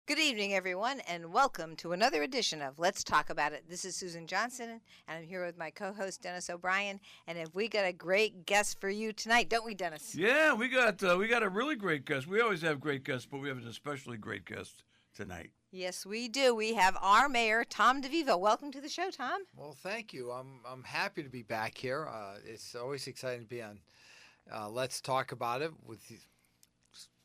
Good evening, everyone, and welcome to another edition of Let's Talk About It. This is Susan Johnson, and I'm here with my co-host Dennis O'Brien. And we got a great guest for you tonight, don't we, Dennis? Yeah, we got a really great guest. We always have great guests, but we have an especially great guest tonight. Yes, we do. We have our mayor, Tom DeVivo. Welcome to the show, Tom. Well, thank you. I'm happy to be back here. It's always exciting to be on. Let's Talk About It with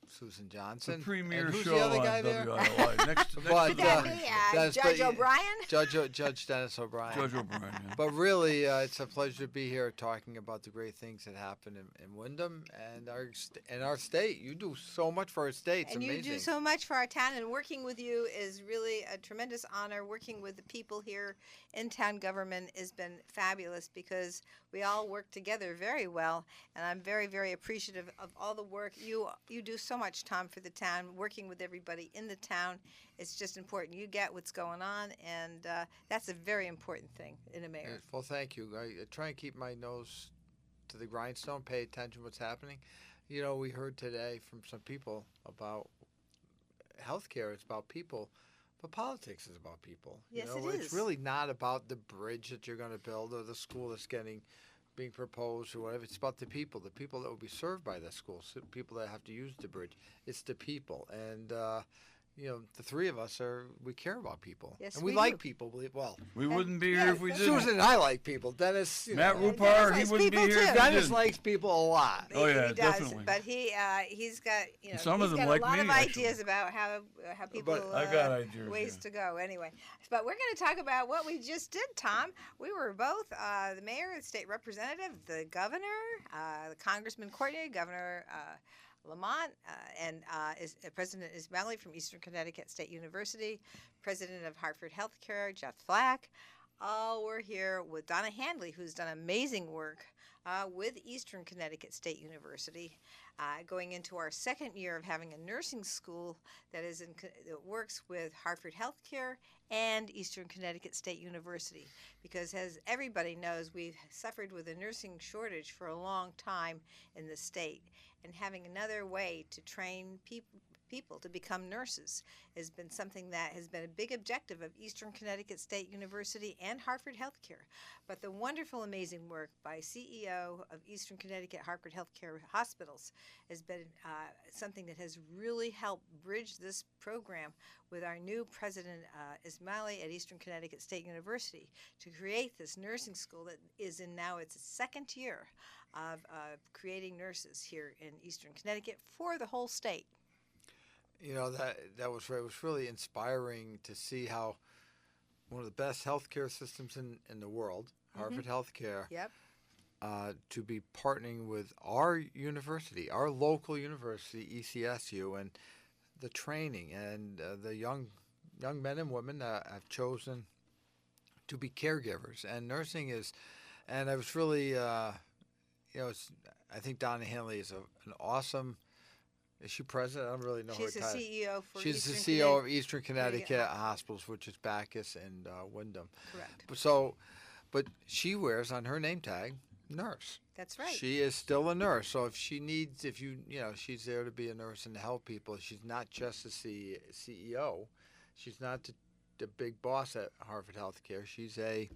Susan Johnson. The premier and who's show the other on guy there? WILY. Next Could that be Judge O'Brien? Judge Dennis O'Brien. Judge O'Brien. Yeah. But really, it's a pleasure to be here talking about the great things that happen in Windham and our state. You do so much for our state. It's and amazing. You do so much for our town, and working with you is really a tremendous honor. Working with the people here in town government has been fabulous because we all work together very well, and I'm very, very appreciative of all the work you do so much, Tom, for the town. Working with everybody in the town, it's just important. You get what's going on, and that's a very important thing in a mayor. Well, thank you. I try and keep my nose to the grindstone, pay attention to what's happening. You know, we heard today from some people about healthcare. It's about people, but politics is about people. Yes, you know, it is. It's really not about the bridge that you're going to build or the school that's being proposed or whatever. It's about the people that will be served by that school, people that have to use the bridge. It's the people. And, the three of us we care about people. Yes, and we we like do. people. Well, We wouldn't be here if we didn't. Susan and I like people. Dennis, Matt Dennis Rupar, he likes wouldn't be people, here if too. we Dennis didn't. likes people a lot. Oh, yeah, he does, definitely. but he's got Some of he's them got like a lot me, of actually. ideas about how people I got ideas, ways yeah. to go. Anyway, but we're going to talk about what we just did, Tom. We were both the mayor, the state representative, the governor, the Congressman Courtney, Governor Lamont, and President Ismaili from Eastern Connecticut State University, President of Hartford Healthcare, Jeff Flack. All we're here with Donna Handley, who's done amazing work with Eastern Connecticut State University, going into our second year of having a nursing school that works with Hartford Healthcare and Eastern Connecticut State University. Because as everybody knows, we've suffered with a nursing shortage for a long time in the state, and having another way to train people to become nurses has been something that has been a big objective of Eastern Connecticut State University and Hartford Healthcare. But the wonderful, amazing work by CEO of Eastern Connecticut Hartford Healthcare Hospitals has been something that has really helped bridge this program with our new president, Ismaili, at Eastern Connecticut State University, to create this nursing school that is in now its second year of creating nurses here in Eastern Connecticut for the whole state. You know, that was really inspiring to see how one of the best healthcare systems in the world, Harvard Healthcare, Yep. To be partnering with our university, our local university, ECSU, and the training and the young men and women that have chosen to be caregivers. And nursing is, and I was really, I think Donna Handley is an awesome. Is she president? I don't really know She's her the title. CEO for She's Eastern the CEO of Connecticut. Eastern Connecticut Hospitals, which is Bacchus and Windham. Correct. But she wears on her name tag nurse. That's right. She is still a nurse. So if she's there to be a nurse and to help people. She's not just the CEO. She's not the big boss at Harvard Healthcare. She's a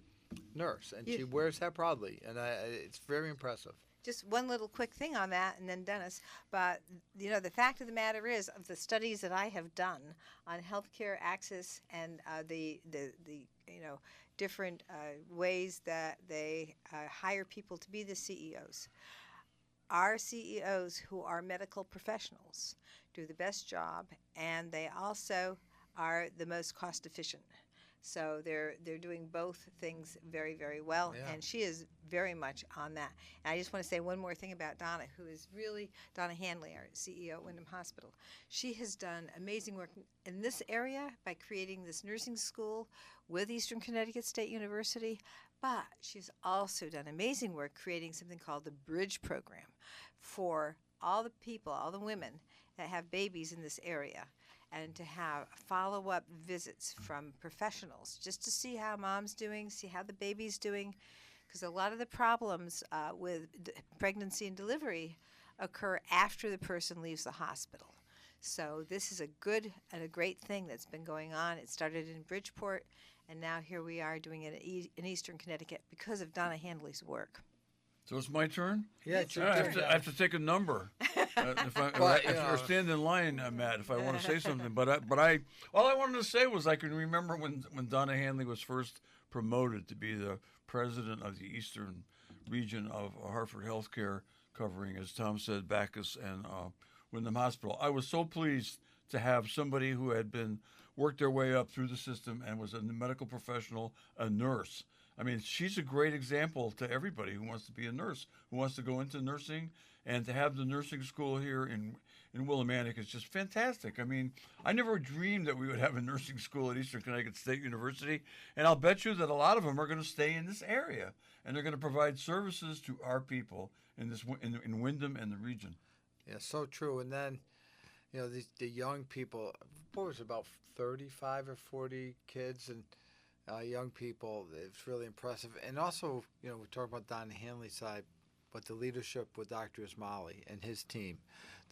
nurse, and she wears that proudly, and it's very impressive. Just one little quick thing on that, and then Dennis. But the fact of the matter is, of the studies that I have done on healthcare access and the different ways that they hire people to be the CEOs, our CEOs who are medical professionals do the best job, and they also are the most cost efficient. So they're doing both things very, very well, and she is very much on that. And I just want to say one more thing about Donna, who is really Donna Handley, our CEO at Windham Hospital. She has done amazing work in this area by creating this nursing school with Eastern Connecticut State University, but she's also done amazing work creating something called the Bridge Program for all the people, all the women that have babies in this area, and to have follow-up visits from professionals just to see how mom's doing, see how the baby's doing, because a lot of the problems with pregnancy and delivery occur after the person leaves the hospital. So this is a good and a great thing that's been going on. It started in Bridgeport, and now here we are doing it in Eastern Connecticut because of Donna Handley's work. So it's my turn? Yeah, Yes, it's you your I turn. have, to, I have to take a number. Or stand in line, Matt, if I want to say something. But all I wanted to say was I can remember when Donna Handley was first promoted to be the president of the Eastern region of Hartford Healthcare, covering, as Tom said, Bacchus and Wyndham Hospital. I was so pleased to have somebody who had been worked their way up through the system and was a medical professional, a nurse. I mean, she's a great example to everybody who wants to be a nurse, who wants to go into nursing, and to have the nursing school here in Willimantic is just fantastic. I mean, I never dreamed that we would have a nursing school at Eastern Connecticut State University, and I'll bet you that a lot of them are going to stay in this area, and they're going to provide services to our people in Wyndham and the region. Yeah, so true. And then, the young people, what was it, about 35 or 40 kids and young people. It's really impressive. And also, we talk about Don Hanley's side, but the leadership with Dr. Ismaili and his team.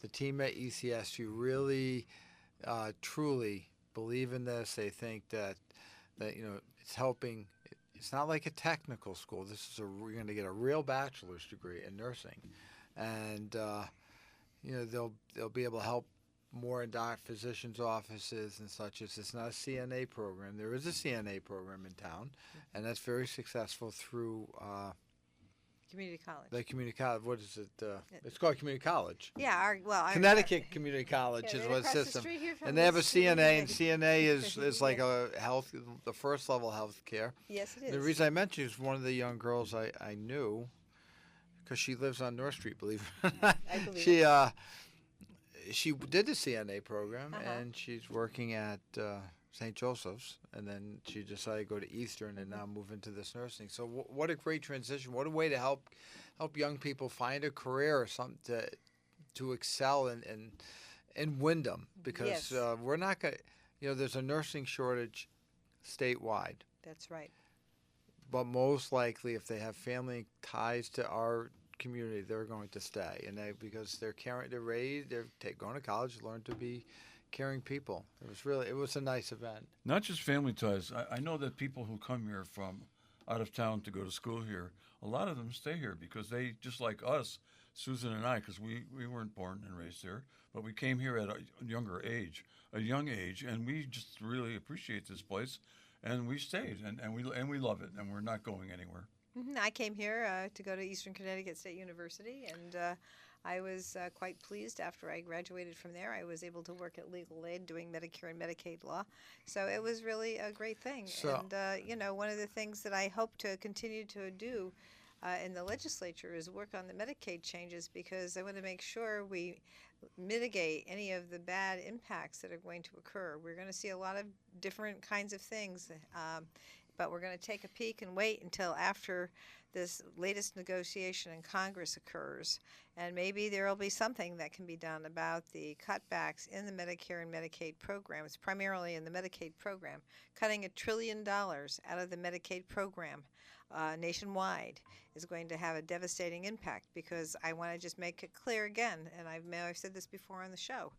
The team at ECSU really, truly believe in this. They think that it's helping. It's not like a technical school. We're going to get a real bachelor's degree in nursing, and they'll be able to help more in physicians' offices and such. It's not a CNA program. There is a CNA program in town, and that's very successful through Community college. the community college. What is it? It's called community college. Yeah, Connecticut Community College is what system. And they have a CNA, and CNA is like a the first level health care. Yes, it is. The reason I mentioned is one of the young girls I knew, because she lives on North Street, believe it or not. I believe She did the CNA program, Uh-huh. and she's working at St. Joseph's, and then she decided to go to Eastern and now move into this nursing. So what a great transition. What a way to help young people find a career or something to excel in Wyndham, because Yes. we're not going to, there's a nursing shortage statewide. That's right. But most likely, if they have family ties to our community, they're going to stay, and because they're going to college, learn to be caring people. It was a nice event. Not just family ties. I know that people who come here from out of town to go to school here, a lot of them stay here because they, just like us, Susan and I, because we weren't born and raised here, but we came here at a young age, and we just really appreciate this place, and we stayed, and we love it, and we're not going anywhere. I came here to go to Eastern Connecticut State University, and I was quite pleased after I graduated from there. I was able to work at Legal Aid doing Medicare and Medicaid law. So it was really a great thing. So- And, one of the things that I hope to continue to do in the legislature is work on the Medicaid changes, because I want to make sure we mitigate any of the bad impacts that are going to occur. We're going to see a lot of different kinds of things, but we're going to take a peek and wait until after this latest negotiation in Congress occurs, and maybe there will be something that can be done about the cutbacks in the Medicare and Medicaid programs, primarily in the Medicaid program. Cutting $1 trillion out of the Medicaid program nationwide is going to have a devastating impact, because I want to just make it clear again, and I've said this before on the show,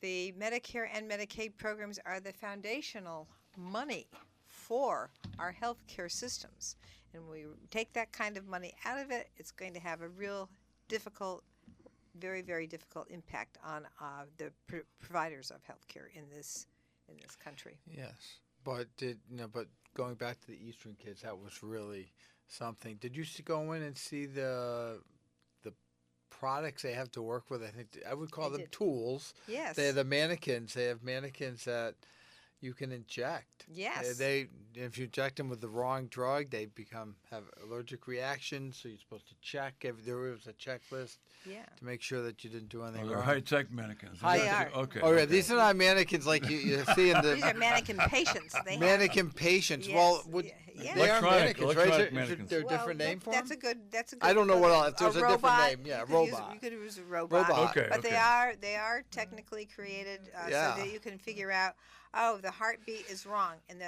the Medicare and Medicaid programs are the foundational money for our healthcare systems. And we take that kind of money out of it, it's going to have a real difficult, very, very difficult impact on the providers of healthcare in this country. Yes, but but going back to the Eastern kids, that was really something. Did you go in and see the products they have to work with? I think I would call I them did. tools. Yes. They have the mannequins. They have mannequins that you can inject. Yes. If you inject them with the wrong drug, they have allergic reactions. So you're supposed to check. There was a checklist Yeah. to make sure that you didn't do anything They're wrong. high-tech mannequins. They are. Okay. Oh yeah, okay. these are not mannequins like you see in the These are mannequin patients. They mannequin patients. Yes, Well, yeah. they are mannequins, right? Electronic Is mannequins. there a Well, different name for that's them? That's a good. I don't know what else. a There's a different robot. name. Yeah, You could use- robot. You could use a robot. Robot. Okay, But okay. they are technically created Yeah. so that you can figure out, oh, the heartbeat is wrong, and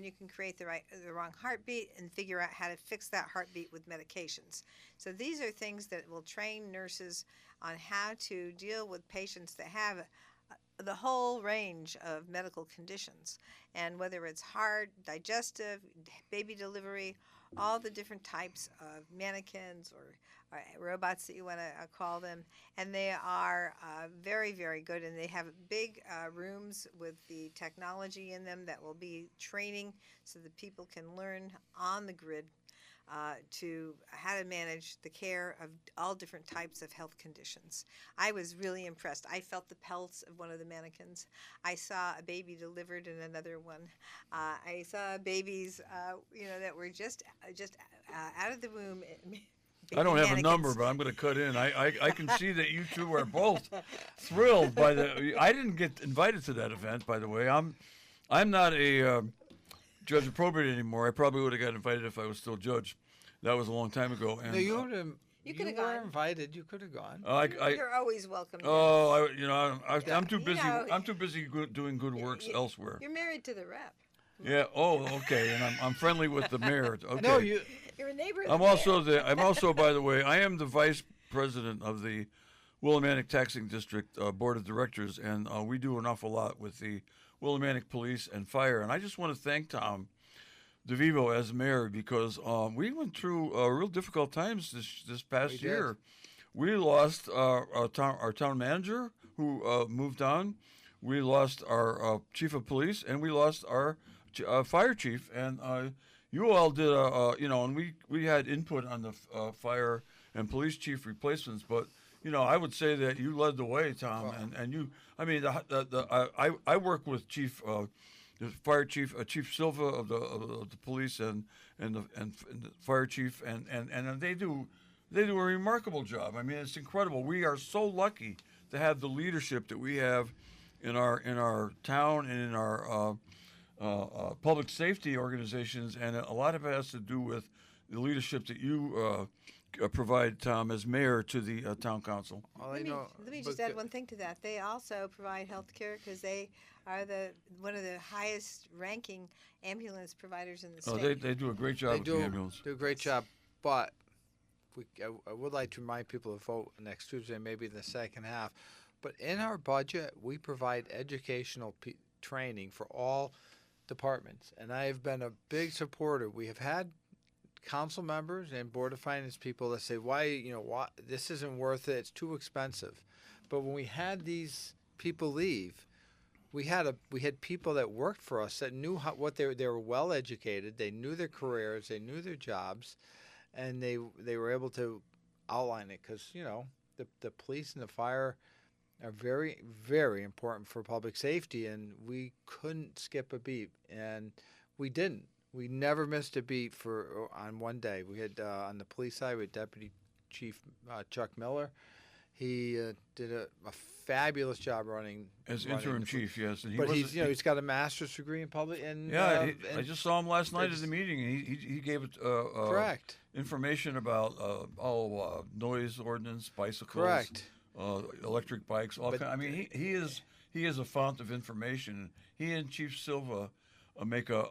you can create the wrong heartbeat and figure out how to fix that heartbeat with medications. So these are things that will train nurses on how to deal with patients that have the whole range of medical conditions, and whether it's heart, digestive, baby delivery, all the different types of mannequins or robots that you want to call them, and they are very, very good, and they have big rooms with the technology in them that will be training so that people can learn on the grid to how to manage the care of all different types of health conditions. I was really impressed. I felt the pulse of one of the mannequins. I saw a baby delivered in another one. I saw babies, that were just out of the womb. I don't have a number, but I'm going to cut in. I can see that you two are both thrilled by the. I didn't get invited to that event, by the way. I'm not a judge of probate anymore. I probably would have got invited if I was still judge. That was a long time ago. And, no, you would have. You could have were gone. Invited. You could have gone. You're always welcome. Oh, I'm too busy. I'm too busy doing good works elsewhere. You're married to the rep. Yeah. Oh, okay. And I'm friendly with the mayor. Okay. No, You're a neighbor. I'm also, by the way, I am the vice president of the Willimantic Taxing District Board of Directors, and we do an awful lot with the Willimantic Police and Fire. And I just want to thank Tom DeVivo as mayor because we went through real difficult times this past year. We lost our town manager who moved on. We lost our chief of police, and we lost our fire chief. And you all did and we had input on the fire and police chief replacements, but I would say that you led the way, Tom, and you. I mean, I work with the fire chief, Chief Silva of the police and the fire chief, and they do a remarkable job. I mean, it's incredible. We are so lucky to have the leadership that we have in our town and in our public safety organizations, and a lot of it has to do with the leadership that you provide, Tom, as mayor to the town council. Well, let me just add one thing to that. They also provide health care because they are one of the highest ranking ambulance providers in the state. They do a great job with the ambulance. They do a great job, but I would like to remind people to vote next Tuesday, maybe in the second half. But in our budget, we provide educational training for all departments, and I have been a big supporter. We have had council members and board of finance people that say, why this isn't worth it, it's too expensive. But when we had these people leave, we had people that worked for us that knew what they were well educated, they knew their careers, they knew their jobs, and they were able to outline it because the police and the fire are very, very important for public safety, and we couldn't skip a beat, and we didn't. We never missed a beat on one day. We had on the police side, we had Deputy Chief Chuck Miller. He did a fabulous job running as interim chief. Yes, and he's got a master's degree in public. And I just saw him last night at the meeting, and he gave it correct information about noise ordinance, bicycles, correct, electric bikes. I mean, he is a font of information. He and Chief Silva make a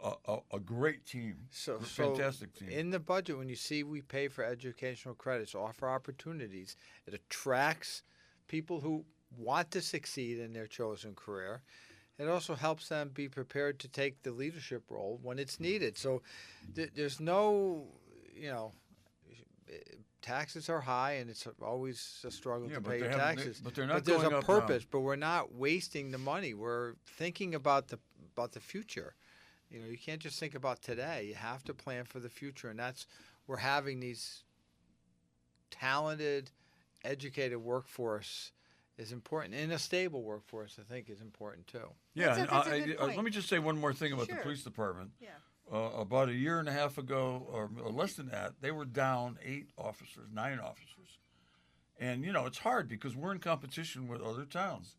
great team, fantastic team. In the budget, when you see we pay for educational credits, offer opportunities, it attracts people who want to succeed in their chosen career. It also helps them be prepared to take the leadership role when it's needed. So there's no, taxes are high, and it's always a struggle to pay your taxes. But they're not there's going a up purpose, now. but we're not wasting the money. We're thinking about the future. You can't just think about today. You have to plan for the future, and we're having these talented, educated workforce is important, and a stable workforce, I think, is important too. Yeah, let me just say one more thing about the police department. Yeah. About a year and a half ago, or less than that, they were down 9 officers, and it's hard because we're in competition with other towns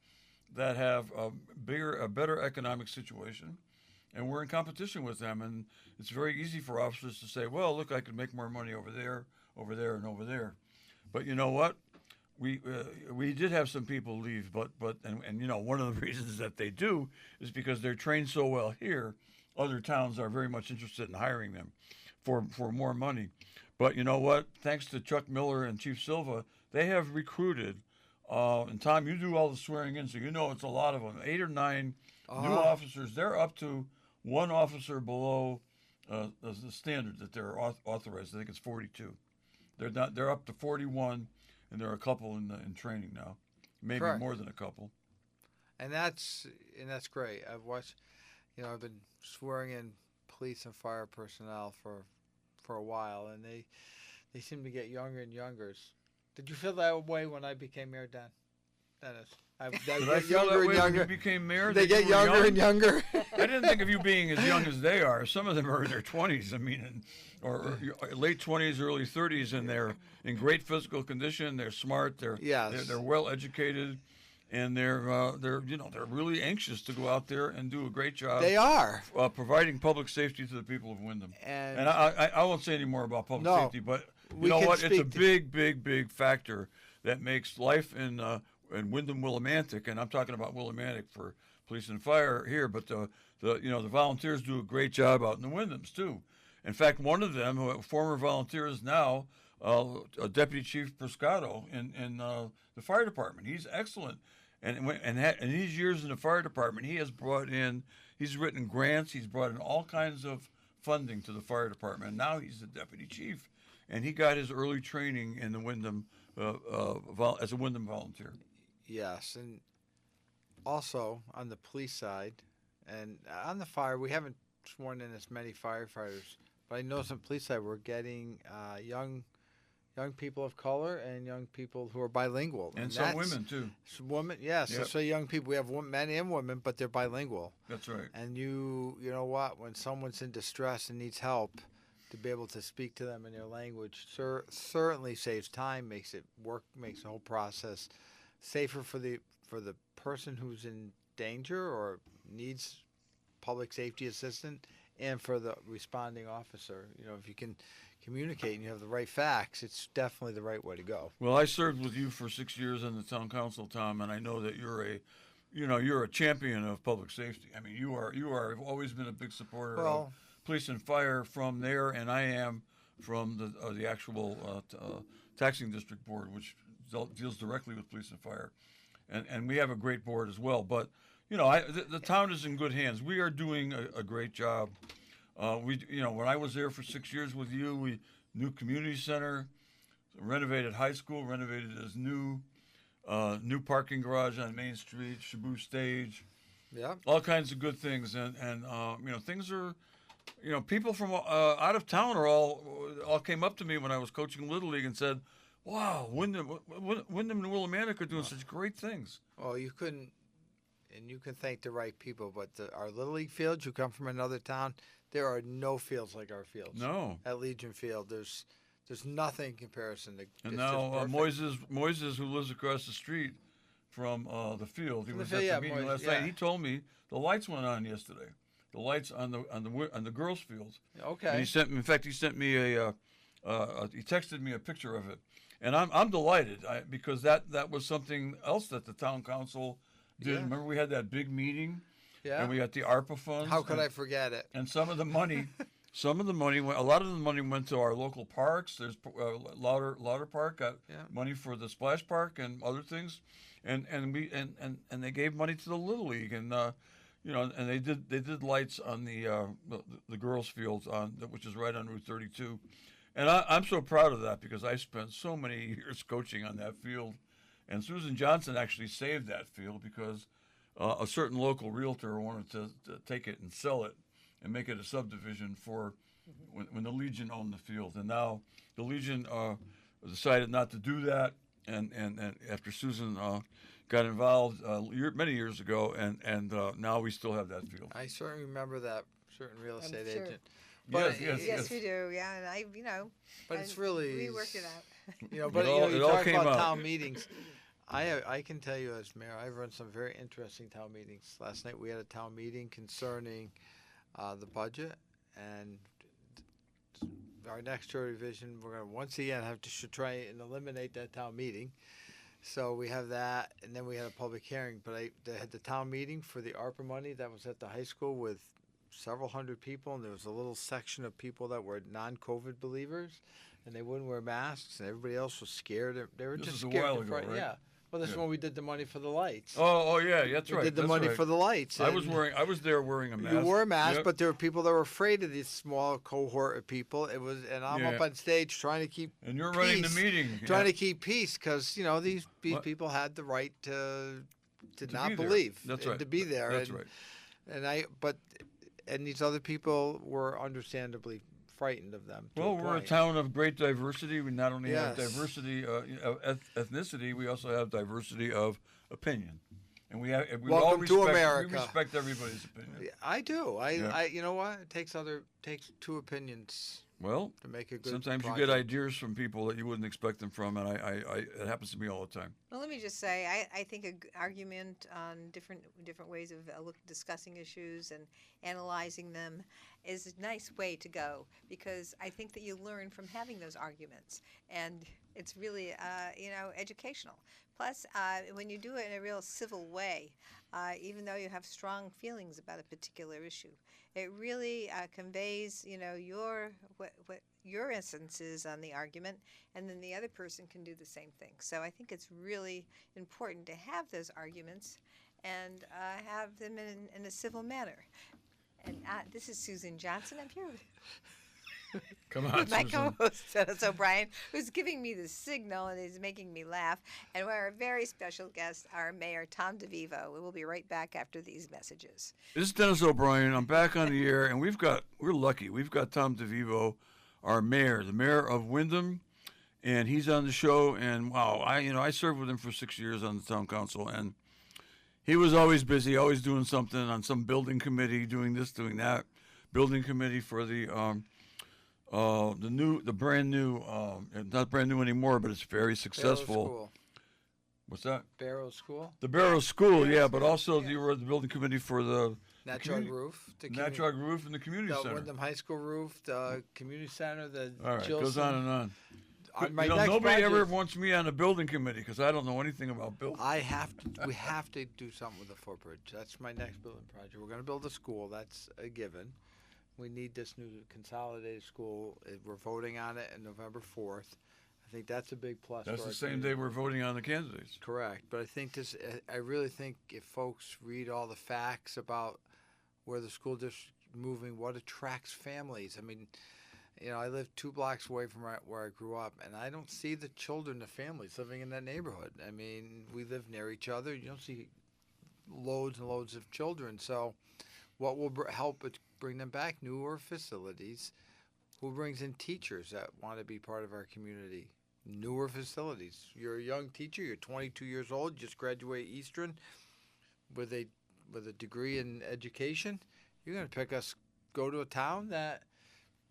that have a better economic situation. And we're in competition with them, and it's very easy for officers to say, well, look, I could make more money over there, and over there. But you know what? We did have some people leave, but one of the reasons that they do is because they're trained so well here, other towns are very much interested in hiring them for more money. But you know what? Thanks to Chuck Miller and Chief Silva, they have recruited And Tom, you do all the swearing in, so you know it's a lot of them. 8 or 9 new officers. They're up to one officer below the standard that they're authorized. I think it's 42. They're not. They're up to 41, and there are a couple in training now, maybe Correct. more than a couple. And that's great. I've watched, I've been swearing in police and fire personnel for a while, and they seem to get younger and younger. Did you feel that way when I became mayor, Dennis? Did I feel that way when you became mayor? They get younger and younger. I didn't think of you being as young as they are. Some of them are in their 20s. I mean, or late 20s, early 30s, and they're in great physical condition. They're smart. They're well educated, and they're really anxious to go out there and do a great job. They are providing public safety to the people of Windham. And I won't say any more about public safety, but you know what? It's a big factor that makes life in Windham Willimantic, and I'm talking about Willimantic for police and fire here, but the volunteers do a great job out in the Windhams too. In fact, one of them, a former volunteer, is now Deputy Chief Prescato in the fire department. He's excellent, and in his years in the fire department, he's written grants, he's brought in all kinds of funding to the fire department. And now he's the deputy chief, and he got his early training in the Windham as a Windham volunteer. Yes, and also on the police side and on the fire, we haven't sworn in as many firefighters, but I know some police side we're getting young people of color and young people who are bilingual, and some women too. Women, yes. Yep. So young people, we have men and women, but they're bilingual. That's right. And you know what? When someone's in distress and needs help, to be able to speak to them in their language certainly saves time, makes the whole process safer for the person who's in danger or needs public safety assistance, and for the responding officer. If you can communicate and you have the right facts, it's definitely the right way to go. Well, I served with you for 6 years on the town council, Tom, and I know that you're a champion of public safety. I mean, you are always been a big supporter of police and fire from there, and I am from the actual taxing district board, which deals directly with police and fire, and we have a great board as well. But the town is in good hands. We are doing a great job. When I was there for 6 years with you, we new community center, renovated high school, renovated as new parking garage on Main Street, Shabu Stage, all kinds of good things, and things are. People from out of town all came up to me when I was coaching Little League and said, "Wow, Windham and Willimantic are doing such great things." Well, you can thank the right people, but our Little League fields, you come from another town, there are no fields like our fields. No. At Legion Field, there's nothing in comparison. And now Moises, who lives across the street from the field, he was at the meeting last night. He told me the lights went on yesterday. The lights on the girls' fields. Okay. And he sent me he texted me a picture of it, and I'm delighted because that was something else that the town council did. Yeah. Remember, we had that big meeting. Yeah. And we got the ARPA funds. How could I forget it? And some of the money, a lot of the money went to our local parks. There's Lauder Park got money for the splash park and other things, and they gave money to the Little League, and and they did lights on the girls' fields which is right on Route 32, and I'm so proud of that because I spent so many years coaching on that field, and Susan Johnson actually saved that field because a certain local realtor wanted to take it and sell it and make it a subdivision for when the Legion owned the field, and now the Legion decided not to do that, and after Susan got involved many years ago, and now we still have that field. I certainly remember that certain real estate agent. But yes, we do. Yeah, and But it's really we worked it out. But you talk about town meetings. I can tell you as mayor, I've run some very interesting town meetings. Last night we had a town meeting concerning the budget, and our next year revision, we're going to once again have to try and eliminate that town meeting. So we have that, and then we had a public hearing. But they had the town meeting for the ARPA money that was at the high school with several hundred people, and there was a little section of people that were non-COVID believers, and they wouldn't wear masks, and everybody else was scared. They were just scared. This is a while ago, right? Yeah. Well, that's Yeah. when we did the money for the lights. Oh, yeah, that's We right. did the that's money right. for the lights. I was and there wearing a mask. You wore a mask, Yep. but there were people that were afraid of this small cohort of people. And I'm Yeah. up on stage trying to keep And you're running the peace. meeting. trying yeah. to keep peace because these What? people had the right to not be there. believe That's and right. to be there. That's and, right. and these other people were understandably frightened of them. to Well, a we're a point. town of great diversity. We not only have Yes. diversity of ethnicity, we also have diversity of opinion. And we Welcome all to respect, America. We respect everybody's opinion. I do. Yeah. I you know what? It takes two opinions Well, to make a good. sometimes you project. get ideas from people that you wouldn't expect them from, and it happens to me all the time. Well, let me just say, I think an argument on different ways of discussing issues and analyzing them is a nice way to go, because I think that you learn from having those arguments, and it's really educational. Plus, when you do it in a real civil way, even though you have strong feelings about a particular issue, it really conveys what your essence is on the argument, and then the other person can do the same thing. So I think it's really important to have those arguments and have them in a civil manner. And this is Susan Johnson. I'm here Come on, with my Susan. co-host Dennis O'Brien, who's giving me the signal and is making me laugh. And our very special guest, our mayor, Tom DeVivo. We will be right back after these messages. This is Dennis O'Brien. I'm back on the air, and we're lucky. We've got Tom DeVivo, our mayor, the mayor of Wyndham, and he's on the show. And wow, I served with him for 6 years on the town council, and he was always busy, always doing something on some building committee, doing this, doing that. Building committee for the brand new, not brand new anymore, but it's very successful. Barrow School. What's that? Barrow School. The Barrow School, Barrow yeah, but School, also yeah. you were the building committee for the Nat community- Jog Roof. The Nat Jog Roof and the community the center. Wyndham High School roof, the community center, the All right, Jillson. goes on and on. My next Nobody ever project- wants me on a building committee because I don't know anything about building. We have to do something with the footbridge. That's my next building project. We're going to build a school. That's a given. We need this new consolidated school. We're voting on it on November 4th. I think that's a big plus. That's for the our same community. day we're voting on the candidates. Correct, but I really think if folks read all the facts about where the school district is moving, what attracts families. I mean, I live 2 blocks away from where I grew up, and I don't see the children, the families living in that neighborhood. I mean, we live near each other. You don't see loads and loads of children. So what will help it bring them back? Newer facilities. Who brings in teachers that want to be part of our community? Newer facilities. You're a young teacher. You're 22 years old. You just graduate Eastern with a degree in education. You're going to go to a town that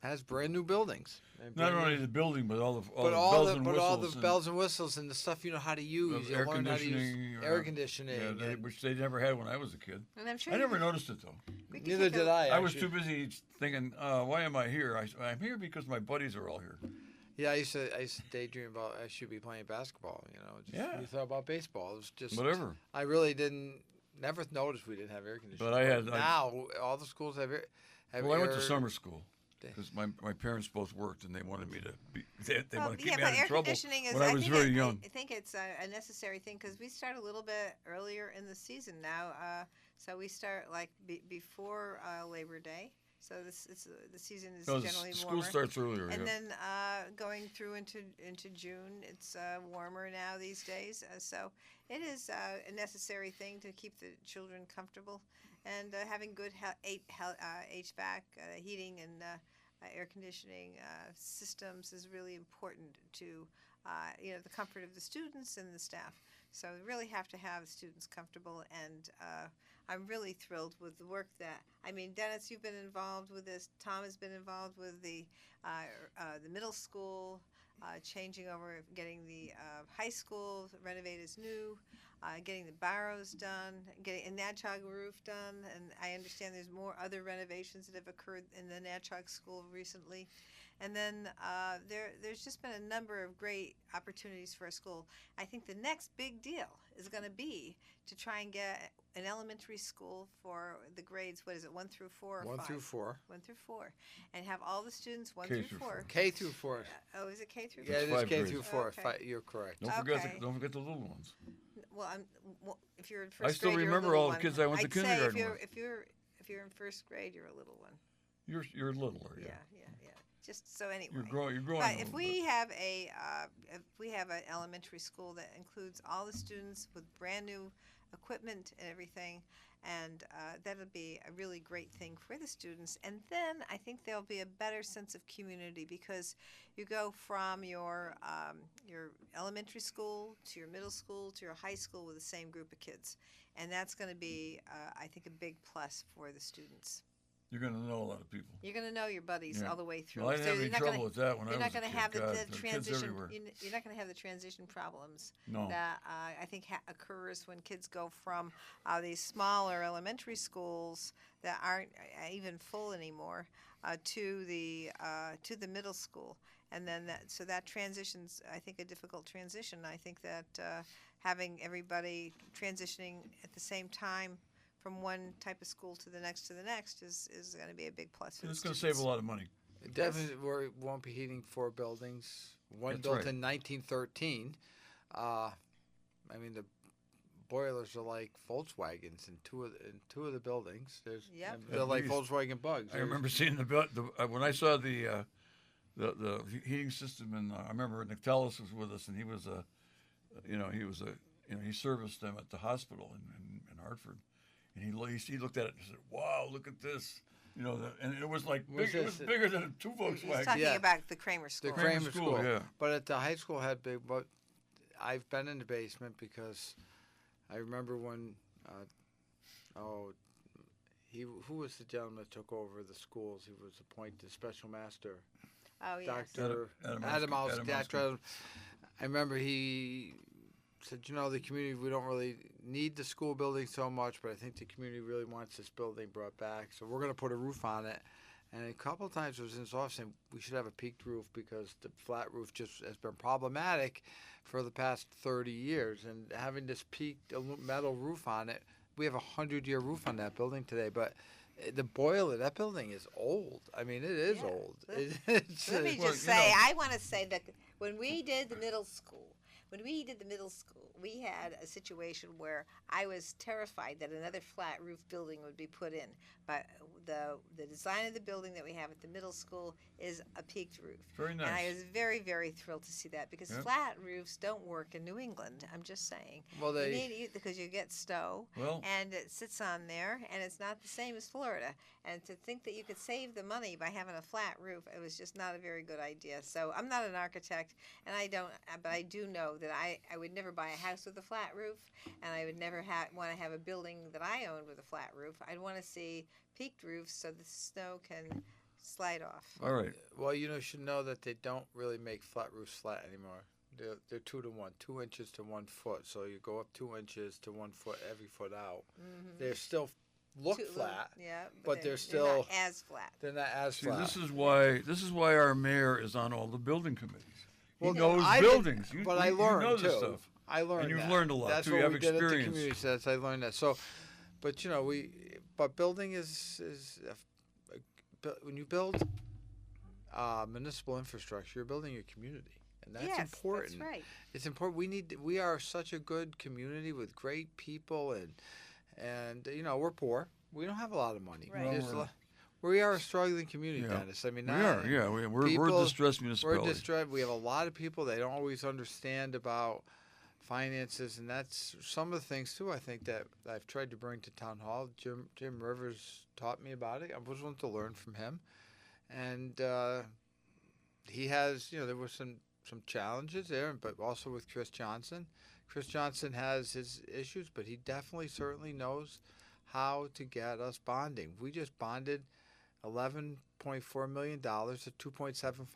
has brand new buildings. Not only the building, but all the all bells the and but whistles. all the and bells and whistles and the stuff you know how to use. You air learn how to use conditioning. air conditioning. Yeah, and which they never had when I was a kid. And I'm sure I never noticed it though. we could neither take a- did I. I was actually. too busy thinking, why am I here? I'm here because my buddies are all here. Yeah, I used to daydream about I should be playing basketball. Yeah. We thought about baseball. It was just Whatever. I really never noticed we didn't have air conditioning. But I had- now all the schools have air. Well, I went to air- summer school They- because my parents both worked and they wanted me to be. They Well, wanted to keep yeah, me but out of air trouble conditioning is. when I was think very young. I think it's a necessary thing because we start a little bit earlier in the season now. So we start like before Labor Day. So the season is No, generally school warmer. starts earlier. And yeah. then going through into June, it's warmer now these days. So it is a necessary thing to keep the children comfortable, and having good HVAC, heating and air conditioning systems is really important to the comfort of the students and the staff. So we really have to have students comfortable, and I'm really thrilled with the work that, Dennis, you've been involved with this. Tom has been involved with the middle school, changing over, getting the high school renovated as new, getting the Barrows done, getting a Nat Jog roof done, and I understand there's more other renovations that have occurred in the Nat Jog school recently. And then there's just been a number of great opportunities for a school. I think the next big deal is going to be to try and get an elementary school for the grades, 1 through 4 or 1 5? through 4. 1 through 4. And have all the students 1 K through through 4. K through 4. Oh, is it K through 4? Yeah, it is five K grades. through 4. Okay. You're correct. Don't forget Okay. don't forget the little ones. if you're in first I still grade, you're a remember little all the one. kids I went to I'd say kindergarten with. if you're in first grade, you're a little one. You're littler, yeah. Yeah. Just so anyway. You're growing. But a if little we bit. have an elementary school that includes all the students with brand new equipment and everything, and that'll be a really great thing for the students. And then I think there'll be a better sense of community because you go from your elementary school to your middle school to your high school with the same group of kids, and that's going to be I think a big plus for the students. You're going to know a lot of people. You're going to know your buddies all the way through. Well, I didn't have any trouble with that when I was a kid. You're not going to have God, the kids transition. everywhere. You're not going to have the transition problems No. that I think occurs when kids go from these smaller elementary schools that aren't even full anymore to the middle school, and then that transition's I think a difficult transition. I think that having everybody transitioning at the same time from one type of school to the next is going to be a big plus for It's the going to students. save a lot of money. Definitely, we won't be heating 4 buildings. One That's built right. in 1913. I mean, the boilers are like Volkswagens in two of the buildings. Yep. They're At like least. Volkswagen Bugs. I remember seeing when I saw the heating system, and I remember Nick Tellis was with us, and he serviced them at the hospital in Hartford, and he looked at it and said, "Wow, look at this." And it was like it was bigger than 2 He's Volkswagens. talking Yeah. about the Kramer School. The Kramer School, School. yeah. But at the high school had big. But I've been in the basement because I remember when, who was the gentleman that took over the schools? He was appointed special master. Oh yes. Dr. Adamowski. Dr. I remember he said, the community, we don't really need the school building so much, but I think the community really wants this building brought back. So we're going to put a roof on it. And a couple of times it was in his office saying we should have a peaked roof because the flat roof just has been problematic for the past 30 years. And having this peaked metal roof on it, we have a 100-year roof on that building today, but the boiler, that building is old. I mean, it is old. Let me just say, I want to say that when we did the middle school, we had a situation where I was terrified that another flat roof building would be put in. But the design of the building that we have at the middle school is a peaked roof. Very nice. And I was very, very thrilled to see that because flat roofs don't work in New England. I'm just saying. Well, you need it because you get snow and it sits on there and it's not the same as Florida. And to think that you could save the money by having a flat roof, it was just not a very good idea. So I'm not an architect, and but I do know that I would never buy a house with a flat roof, and I would never want to have a building that I owned with a flat roof. I'd want to see peaked roofs so the snow can slide off. All right. Well, you should know that they don't really make flat roofs flat anymore. They're 2 to 1, 2 inches to 1 foot. So you go up 2 inches to 1 foot every foot out. Mm-hmm. They're still look flat, but they're still not as flat. They're not as flat. This is why our mayor is on all the building committees. He Well, knows I buildings. But I learned you know too. this stuff. I learned and you've that. learned a lot That's too. what You have we did at the experience. community centers. I learned that. So, but but building is when you build municipal infrastructure, you're building your community, and that's important. That's right. It's important. We are such a good community with great people, and we're poor. We don't have a lot of money. Right. We are a struggling community, Dennis. I mean, we're a distressed municipality. We're distressed. We have a lot of people they don't always understand about finances, and that's some of the things too. I think that I've tried to bring to town hall. Jim Rivers taught me about it. I was willing to learn from him, and he has. There were some challenges there, but also with Chris Johnson. Chris Johnson has his issues, but he certainly knows how to get us bonding. We just bonded $11.4 million at 2.75.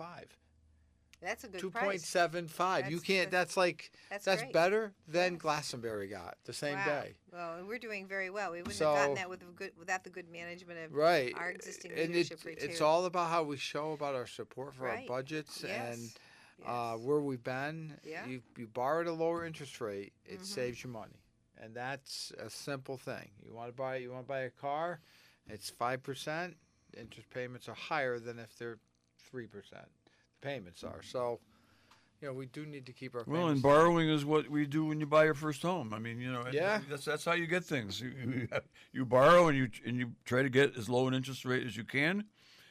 That's a good 2.75. You can't. That's great. better than Glastonbury got the same day. Well, we're doing very well. We wouldn't have gotten that without the good management of our existing leadership. It's all about how we show about our support for our budgets and where we've been. Yeah. You borrowed a lower interest rate, it saves you money, and that's a simple thing. You want to buy a car, it's 5%. Interest payments are higher than if they're 3%. The payments are so. we do need to keep our. Well, family and borrowing is what we do when you buy your first home. I mean, Yeah. that's how you get things. You borrow and you try to get as low an interest rate as you can,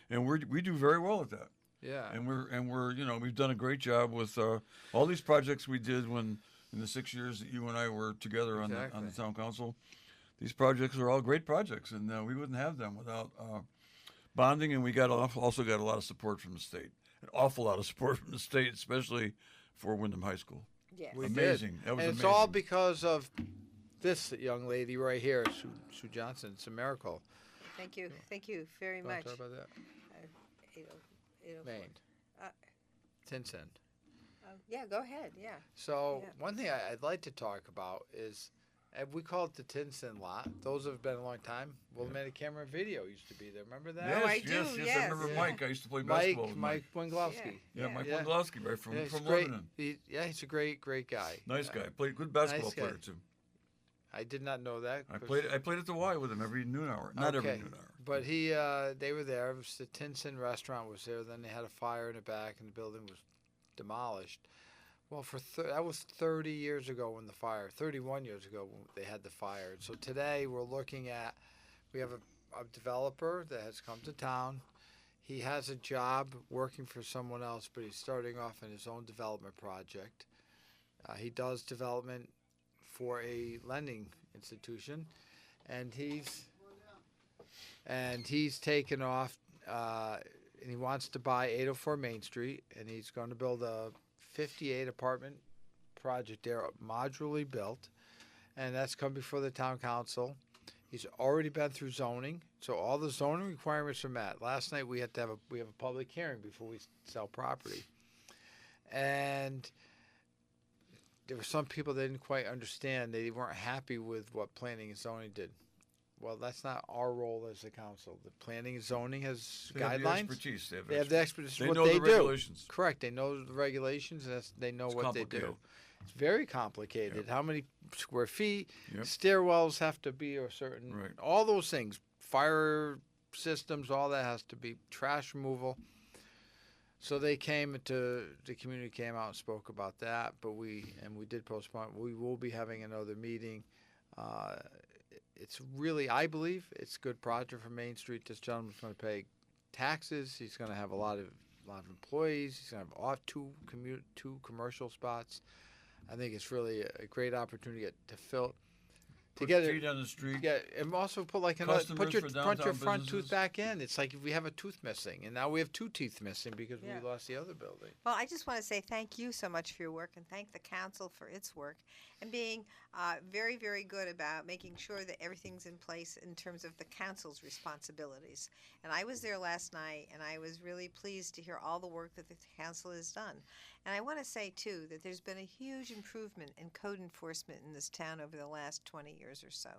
and we do very well at that. Yeah. And we're we've done a great job with all these projects we did in the 6 years that you and I were together on the town council. These projects are all great projects, and we wouldn't have them without bonding. And we also got a lot of support from the state, an awful lot of support from the state, especially for Wyndham High School. Yes. We Amazing. did. That was and it's amazing. all because of this young lady right here, Sue Johnson. It's a miracle. Thank you very Want much. to talk about that? 804. Maine. Uh, Tinson. Yeah, go ahead. Yeah. So Yeah. one thing I'd like to talk about is, we call it the Tinson lot. Those have been a long time. Willamette Camera Video used to be there. Remember that? Yes, Oh, I yes, do, yes. I yes. remember Yeah. Mike. I used to play basketball with Mike Wenglowski. Yeah, Mike Yeah. Wenglowski, right from he's great. Lebanon. He's a great guy. Nice guy. Played good basketball nice guy. player too. I did not know that. I played at the Y with him every noon hour. Not every noon hour. But they were there. It was the Tinson restaurant was there. Then they had a fire in the back, and the building was demolished. Well, that was 30 years ago 31 years ago when they had the fire. So today we have a developer that has come to town. He has a job working for someone else, but he's starting off in his own development project. He does development for a lending institution, and he's taken off, and he wants to buy 804 Main Street, and he's going to build a 58 apartment project there, modularly built, and that's come before the town council. He's already been through zoning, so all the zoning requirements are met. Last night we have a public hearing before we sell property, and there were some people that didn't quite understand. They weren't happy with what planning and zoning did. Well, that's not our role as a council. The planning and zoning has They have the guidelines. expertise. They have the expertise. They What know they the do. regulations. Correct. They know the regulations. And they know It's what they complicated. do. It's very complicated. How many square feet? Yep. Stairwells have to be a certain. Right. All those things. Fire systems. All that has to be. Trash removal. So the community came out and spoke about that, but we did postpone. We will be having another meeting. It's really, I believe, it's a good project for Main Street. This gentleman's going to pay taxes. He's going to have a lot of employees. He's going to have two commercial spots. I think it's really a great opportunity to fill. Put Together, feet on the street. yeah, and also put put Customers your for front downtown tooth businesses. back in. It's like if we have a tooth missing, and now we have two teeth missing because Yeah. we lost the other building. Well, I just want to say thank you so much for your work and thank the council for its work and being very, very good about making sure that everything's in place in terms of the council's responsibilities. And I was there last night and I was really pleased to hear all the work that the council has done. And I want to say, too, that there's been a huge improvement in code enforcement in this town over the last 20 years or so.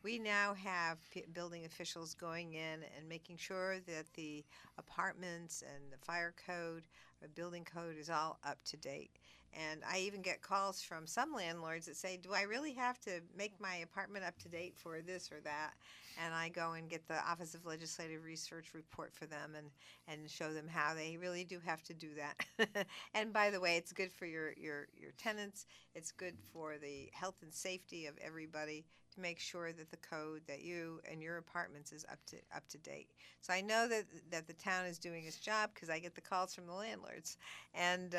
We now have building officials going in and making sure that the apartments and the fire code or building code is all up to date. And I even get calls from some landlords that say, do I really have to make my apartment up to date for this or that? And I go and get the Office of Legislative Research report for them and show them how they really do have to do that. And by the way, it's good for your tenants. It's good for the health and safety of everybody to make sure that the code that you and your apartments is up to date. So I know that the town is doing its job because I get the calls from the landlords, and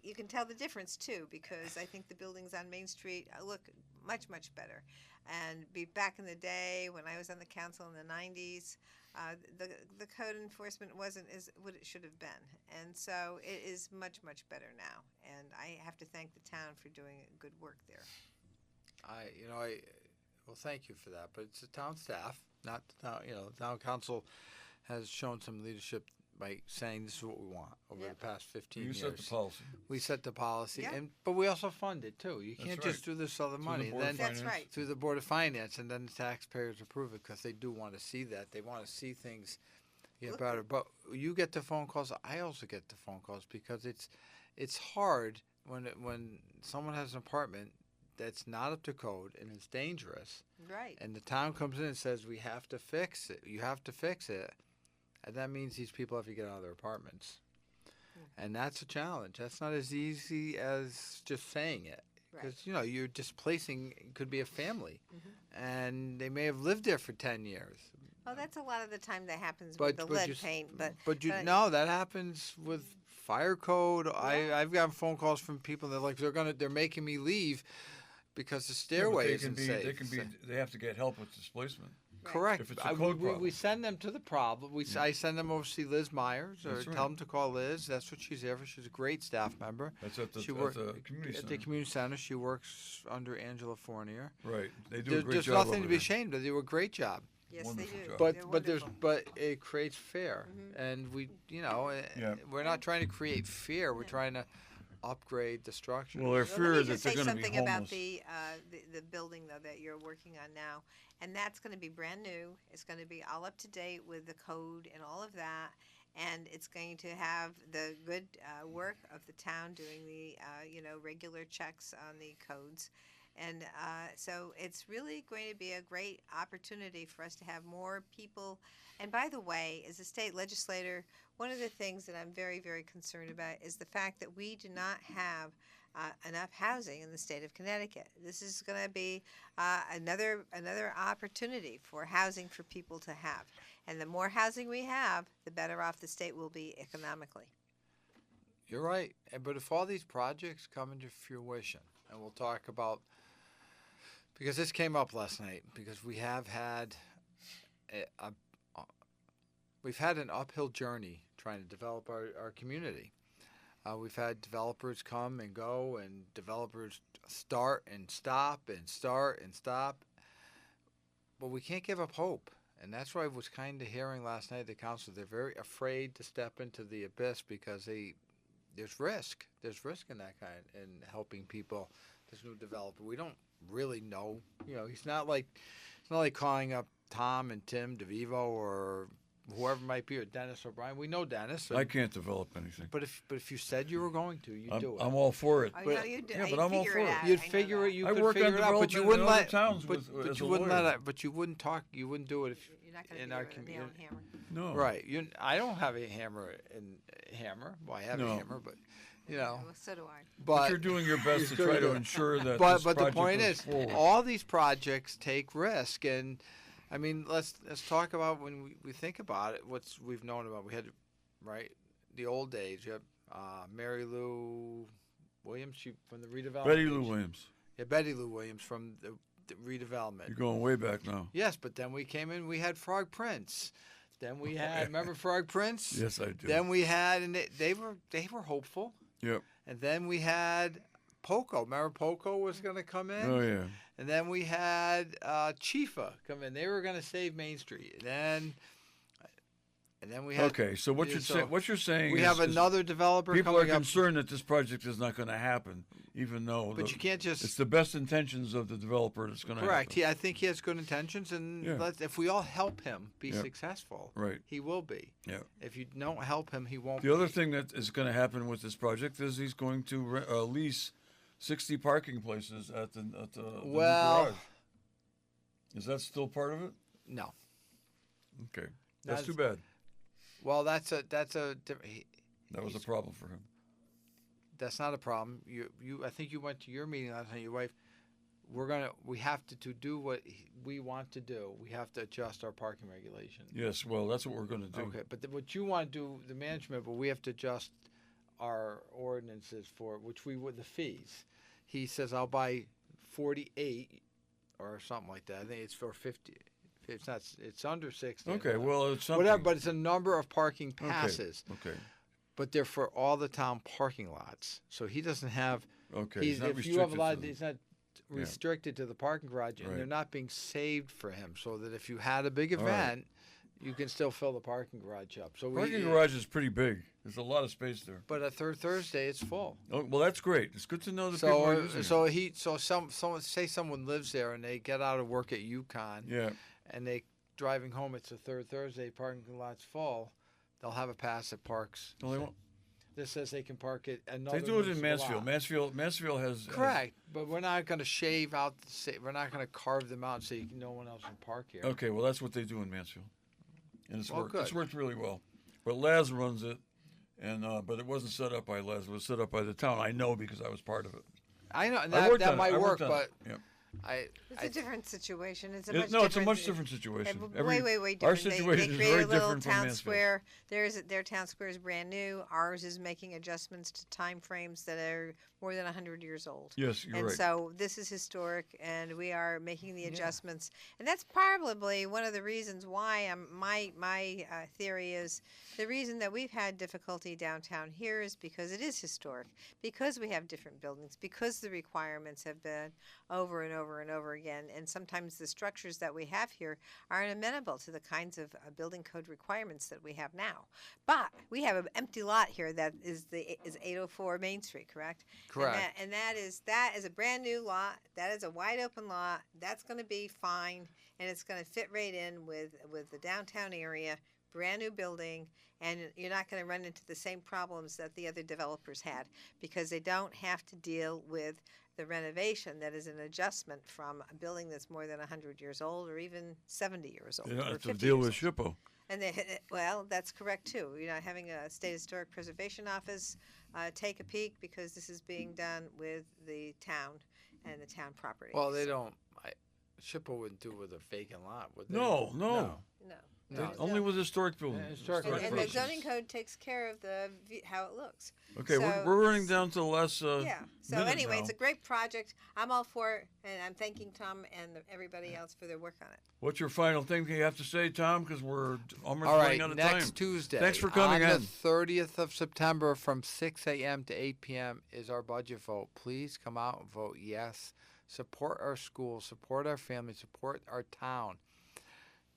you can tell the difference too, because I think the buildings on Main Street look much better. And back in the day when I was on the council in the 90s, the code enforcement wasn't as what it should have been, and so it is much better now. And I have to thank the town for doing good work there. Well, thank you for that. But it's the town staff, not the town. The town council has shown some leadership by saying this is what we want over Yep. the past 15 You years. set the policy. We set the policy, Yeah. but we also fund it too. You That's can't right. just do this other the money. Board of Then That's Finance. right. through the Board of Finance, and then the taxpayers approve it because they do want to see that. They want to see things get Look better. But you get the phone calls. I also get the phone calls because it's hard when someone has an apartment that's not up to code and it's dangerous, Right. and the town comes in and says we have to fix it. You have to fix it, and that means these people have to get out of their apartments. and that's a challenge. That's not as easy as just saying it. Right. Because, you're displacing, it could be a family, Mm-hmm. and they may have lived there for 10 years. Well, that's a lot of the time that happens But- with the but lead you s- paint. But No, that happens with fire code. I've gotten phone calls from people that they're making me leave because the stairway isn't safe. They have to get help with displacement. Right. Correct. If it's a code we problem. send them to the problem. I send them over to see Liz Myers, or That's right. tell them to call Liz. That's what she's there for. She's a great staff member. That's at the, She at worked the community at center. the community center. She works under Angela Fournier. Right. They do a great There's job nothing over to be there. ashamed of. They do a great job. yes, Wonderful they do. job. They're But wonderful. it creates fear, and we're not trying to create fear. We're trying to upgrade the structure. Well, their Well, fear let me is that just they're say going to be something about homeless. the building though that you're working on now, and that's going to be brand new. It's going to be all up to date with the code and all of that, and it's going to have the good work of the town doing the regular checks on the codes. And so it's really going to be a great opportunity for us to have more people. And by the way, as a state legislator, one of the things that I'm very, very concerned about is the fact that we do not have enough housing in the state of Connecticut. This is going to be another opportunity for housing for people to have. And the more housing we have, the better off the state will be economically. You're right. But if all these projects come into fruition, and we'll talk about, because this came up last night, because we have had we've had an uphill journey trying to develop our community. We've had developers come and go, and developers start and stop and start and stop. But we can't give up hope. And that's what I was kind of hearing last night at the council. They're very afraid to step into the abyss because there's risk. There's risk in that kind, in helping people, this new developer. We don't really know. It's not like calling up Tom and Tim DeVivo or whoever it might be, or Dennis O'Brien. We know Dennis. I can't develop anything. But if you said you were going to, you'd do it. I'm all for it. Oh, But- no, you do. yeah, You'd but I'm all figure for it. out. You'd I know figure that. it. You I could work on figure it out, but you development wouldn't in other let. towns But, with- but as you a wouldn't lawyer. let. But you wouldn't talk. You wouldn't do it if. You're not going in to our do it with a nail and hammer. No. Right. I don't have a hammer. Well, I have a No. hammer, but Well, so do I. But you're doing your best to You're try doing to it. ensure that but this the project point goes is, forward. all these projects take risk, and I mean, let's talk about when we think about it. We've known about. We had, right, the old days. You have Mary Lou Williams, she from the redevelopment. Betty Lou Williams. Yeah, Betty Lou Williams from the redevelopment. You're going way back now. Yes, but then we came in. We had Frog Prince. Then we had. Remember Frog Prince? Yes, I do. Then we had, and they were hopeful. Yep. And then we had Poco. Remember Poco was going to come in? Oh yeah. And then we had Chifa come in. They were going to save Main Street. And then we had. Okay, so what you're saying we is, have is another developer people are coming up. concerned that this project is not going to happen, even though But you can't it's just. the best intentions of the developer that's going to Correct. happen. I think he has good intentions, and Yeah. if we all help him be Yep. successful, Right. he will be. Yeah. If you don't help him, he won't. The other be. thing that is going to happen with this project is he's going to lease 60 parking places at the new Well- garage. Is that still part of it? No. Okay, that's That's- too bad. Well, that's a. That was a problem for him. That's not a problem. I think you went to your meeting last night. Your wife. We have to do what we want to do. We have to adjust our parking regulation. Yes, well, that's what we're going to do. Okay, but what you want to do, the management, but we have to adjust our ordinances for which we would the fees. He says I'll buy 48 or something like that. I think it's for 50. It's not. It's under 60. Okay, well, it's something. Whatever, but it's a number of parking passes. Okay, But they're for all the town parking lots. So he doesn't have. okay. He's not if you have a restricted lot, to the- he's not restricted to the parking garage, and Right. they're not being saved for him. So that if you had a big event, you can still fill the parking garage up. So Parking garage is pretty big. There's a lot of space there. But a third Thursday, it's full. Oh, well, that's great. It's good to know that people are using it. Someone lives there and they get out of work at UConn Yeah, and they driving home. It's a third Thursday. Parking lot's full. They'll have a pass that parks. well, they won't. This says they can park it. Another They do it in municipal Mansfield. lot. Mansfield has Correct, but we're not going to shave out. We're not going to carve them out and say no one else can park here. Okay, well, that's what they do in Mansfield, and it's Well, worked. It's good. worked really well. But Laz runs it, and but it wasn't set up by Les. It was set up by the town. I know because I was part of it. I know I worked that on it. might I work, worked on but it. Yep. It's a different situation. It's a It- much no, it's a different, much different situation. way different. Our They situation is create very a little different from town Mansfield's. square. Their town square is brand new. Ours is making adjustments to time frames that are more than 100 years old. Yes, you're And right. so this is historic, and we are making the adjustments. And that's probably one of the reasons why my theory is the reason that we've had difficulty downtown here is because it is historic, because we have different buildings, because the requirements have been over and over and over again, and sometimes the structures that we have here aren't amenable to the kinds of building code requirements that we have now. But we have an empty lot here that is 804 Main Street, correct? correct. And that is a brand new lot. That is a wide open lot. That's going to be fine, and it's going to fit right in with the downtown area. Brand new building, and you're not going to run into the same problems that the other developers had because they don't have to deal with the renovation that is an adjustment from a building that's more than 100 years old or even 70 years old. They don't or have to 50 deal years with old. SHPO. And well, that's correct too. You're not having a state historic preservation office take a peek because this is being done with the town and the town property. Well, they don't. SHPO wouldn't do with a vacant lot, would they? No. No. No. Only with historic buildings. historic And the purposes. zoning code takes care of how it looks. Okay, So- we're running down to the last Yeah. So minute anyway, now. it's a great project. I'm all for it, and I'm thanking Tom and everybody else for their work on it. What's your final thing you have to say, Tom? Because we're almost All running right, out of next time. Tuesday. Thanks for coming on in. the 30th of September from 6 a.m. to 8 p.m. is our budget vote. Please come out and vote yes. Support our schools, support our families, support our town.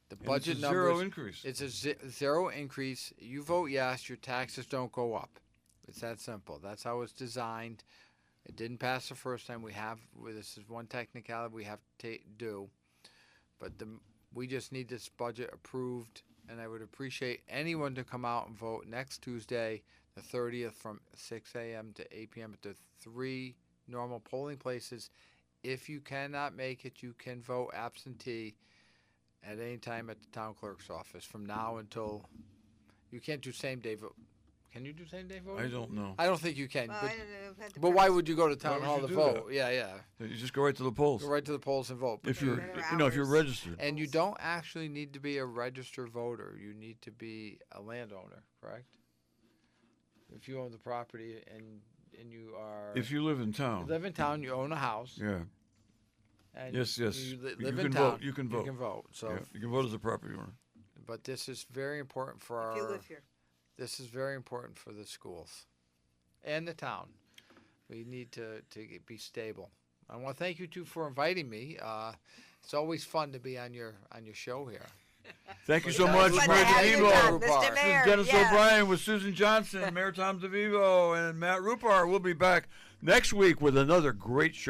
The And budget it's a numbers. zero increase. It's a zero increase. You vote yes, your taxes don't go up. It's that simple. That's how it's designed. It didn't pass the first time. This is one technicality we have to do. But we just need this budget approved, and I would appreciate anyone to come out and vote next Tuesday, the 30th, from 6 a.m. to 8 p.m. at the 3 normal polling places. If you cannot make it, you can vote absentee at any time at the town clerk's office from now until. You can't do same day vote. Can you do same day vote? I don't know. I don't think you can. Well, but I don't know. Had to but why press- would you go to Why town would hall you to do vote? that? Yeah. You just go right to the polls. Go right to the polls and vote. If But you're, Better if you're hours. registered. and you don't actually need to be a registered voter. You need to be a landowner, correct? If you own the property and you are. If you live in you town. live in town, you own a house. Yeah. And Yes. You You live can in vote. town. You can vote. You can vote. So, Yeah, you can vote as a property owner. but this is very important for If you our. live here. This is very important for the schools and the town. We need to be stable. I want to thank you two for inviting me. It's always fun to be on your show here. Thank you so Yeah, much, it's Mayor fun to have you, DeVivo. Tom. Mr. Rupar. Mayor. Dennis yeah. O'Brien with Susan Johnson, Mayor Tom DeVivo, and Matt Rupar. We'll be back next week with another great show.